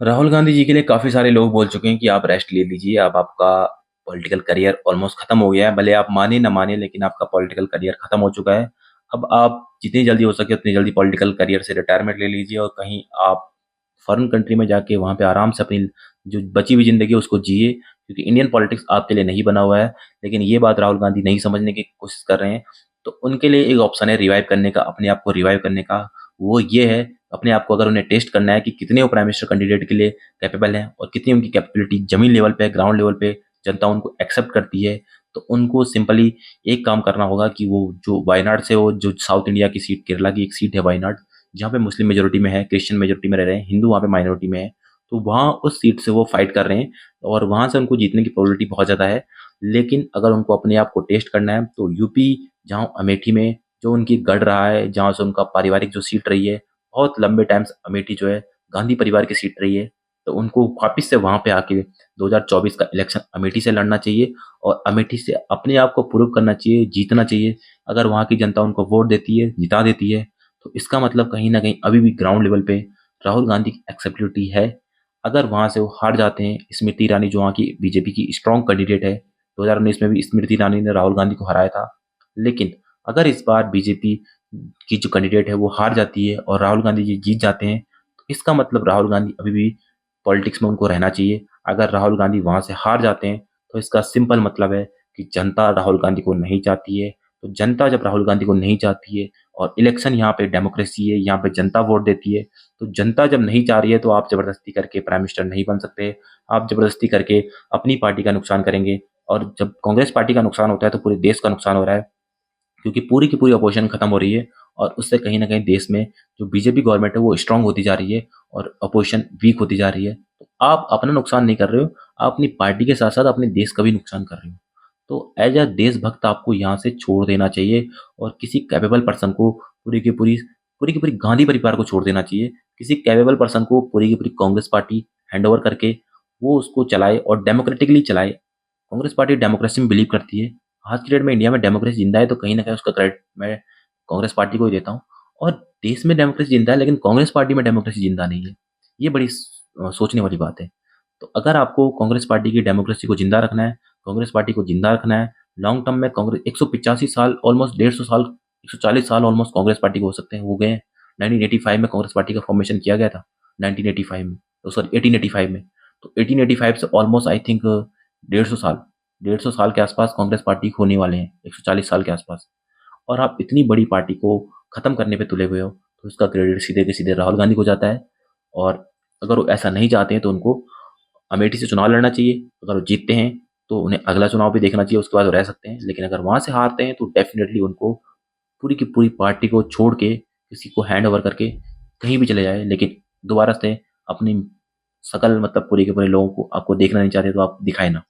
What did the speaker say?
राहुल गांधी जी के लिए काफ़ी सारे लोग बोल चुके हैं कि आप रेस्ट ले लीजिए, अब आपका पॉलिटिकल करियर ऑलमोस्ट खत्म हो गया है। भले आप माने ना माने, लेकिन आपका पॉलिटिकल करियर खत्म हो चुका है। अब आप जितनी जल्दी हो सके उतनी जल्दी पॉलिटिकल करियर से रिटायरमेंट ले लीजिए और कहीं आप फॉरेन कंट्री में जाके वहाँ पे आराम से अपनी जो बची हुई ज़िंदगी है उसको जिए, क्योंकि इंडियन पॉलिटिक्स आपके लिए नहीं बना हुआ है। लेकिन ये बात राहुल गांधी नहीं समझने की कोशिश कर रहे हैं। तो उनके लिए एक ऑप्शन है रिवाइव करने का, अपने आप को रिवाइव करने का। वो ये है, अपने आप को अगर उन्हें टेस्ट करना है कि कितने वो प्राइम मिनिस्टर कैंडिडेट के लिए कैपेबल हैं और कितनी उनकी कैपेबिलिटी जमीन लेवल पे, ग्राउंड लेवल पे जनता उनको एक्सेप्ट करती है, तो उनको सिंपली एक काम करना होगा कि वो जो वायनाड से, वो जो साउथ इंडिया की सीट, केरला की एक सीट है वायनाड, जहाँ पे मुस्लिम मेजोरिटी में है, क्रिश्चियन मेजोरिटी में रह रहे हैं, हिंदू वहाँ पे माइनॉरिटी में है, तो वहाँ उस सीट से वो फाइट कर रहे हैं और वहाँ से उनको जीतने की प्रोबेबिलिटी बहुत ज़्यादा है। लेकिन अगर उनको अपने आप को टेस्ट करना है तो यूपी, जहाँ अमेठी में जो उनकी गढ़ रहा है, जहाँ से उनका पारिवारिक जो सीट रही है, बहुत लंबे टाइम से अमेठी जो है गांधी परिवार की सीट रही है, तो उनको वापस से वहां पे आके 2024 का इलेक्शन अमेठी से लड़ना चाहिए और अमेठी से अपने आप को प्रूव करना चाहिए, जीतना चाहिए। अगर वहां की जनता उनको वोट देती है, जिता देती है, तो इसका मतलब कहीं ना कहीं अभी भी ग्राउंड लेवल पे राहुल गांधी की एक्सेप्टेबिलिटी है। अगर वहां से वो हार जाते हैं, स्मृति ईरानी जो वहाँ की बीजेपी की स्ट्रॉन्ग कैंडिडेट है, 2019 में भी स्मृति ईरानी ने राहुल गांधी को हराया था, लेकिन अगर इस बार बीजेपी की जो कैंडिडेट है वो हार जाती है और राहुल गांधी जी जीत जाते हैं, तो इसका मतलब राहुल गांधी अभी भी पॉलिटिक्स में उनको रहना चाहिए। अगर राहुल गांधी वहां से हार जाते हैं तो इसका सिंपल मतलब है कि जनता राहुल गांधी को नहीं चाहती है। तो जनता जब राहुल गांधी को नहीं चाहती है और इलेक्शन यहाँ पे डेमोक्रेसी है, यहाँ पे जनता वोट देती है, तो जनता जब नहीं चाह रही है तो आप जबरदस्ती करके प्राइम मिनिस्टर नहीं बन सकते। आप जबरदस्ती करके अपनी पार्टी का नुकसान करेंगे, और जब कांग्रेस पार्टी का नुकसान होता है तो पूरे देश का नुकसान हो रहा है, क्योंकि पूरी की पूरी अपोजिशन खत्म हो रही है और उससे कहीं ना कहीं देश में जो बीजेपी गवर्नमेंट है वो स्ट्रांग होती जा रही है और अपोजिशन वीक होती जा रही है। तो आप अपना नुकसान नहीं कर रहे हो, आप अपनी पार्टी के साथ साथ अपने देश का भी नुकसान कर रहे हो। तो एज अ देशभक्त आपको यहाँ से छोड़ देना चाहिए और किसी कैपेबल पर्सन को, पूरी की पूरी गांधी परिवार को छोड़ देना चाहिए। किसी कैपेबल पर्सन को पूरी की पूरी कांग्रेस पार्टी हैंड ओवर करके वो उसको चलाए और डेमोक्रेटिकली चलाए। कांग्रेस पार्टी डेमोक्रेसी में बिलीव करती है। आज की डेट में इंडिया में डेमोक्रेसी जिंदा है तो कहीं ना कहीं उसका क्रेडिट मैं कांग्रेस पार्टी को ही देता हूँ। और देश में डेमोक्रेसी जिंदा है लेकिन कांग्रेस पार्टी में डेमोक्रेसी जिंदा नहीं है। ये बड़ी सोचने वाली बात है। तो अगर आपको कांग्रेस पार्टी की डेमोक्रेसी को जिंदा रखना है, कांग्रेस पार्टी को जिंदा रखना है लॉन्ग टर्म में, कांग्रेस 185 साल, ऑलमोस्ट 150 साल, 140 साल ऑलमोस्ट कांग्रेस पार्टी को हो सकते हैं, हो गए हैं। 1985 में कांग्रेस पार्टी का फॉर्मेशन किया गया था, 1985 में, तो सॉरी 1885 में। तो 1885 से ऑलमोस्ट आई थिंक 150 साल, 150 साल के आसपास कांग्रेस पार्टी को होने वाले हैं, 140 साल के आसपास। और आप इतनी बड़ी पार्टी को खत्म करने पे तुले हुए हो, तो उसका क्रेडिट सीधे के सीधे राहुल गांधी को जाता है। और अगर वो ऐसा नहीं चाहते हैं तो उनको अमेठी से चुनाव लड़ना चाहिए। अगर वो जीतते हैं तो उन्हें अगला चुनाव भी देखना चाहिए, उसके बाद वो रह सकते हैं। लेकिन अगर वहां से हारते हैं तो डेफिनेटली उनको पूरी की पूरी पार्टी को छोड़ के, किसी को हैंड ओवर करके कहीं भी चले जाए, लेकिन दोबारा से अपनी सकल मतलब पूरे के पूरे लोगों को आपको देखना नहीं चाहते तो आप दिखाए ना।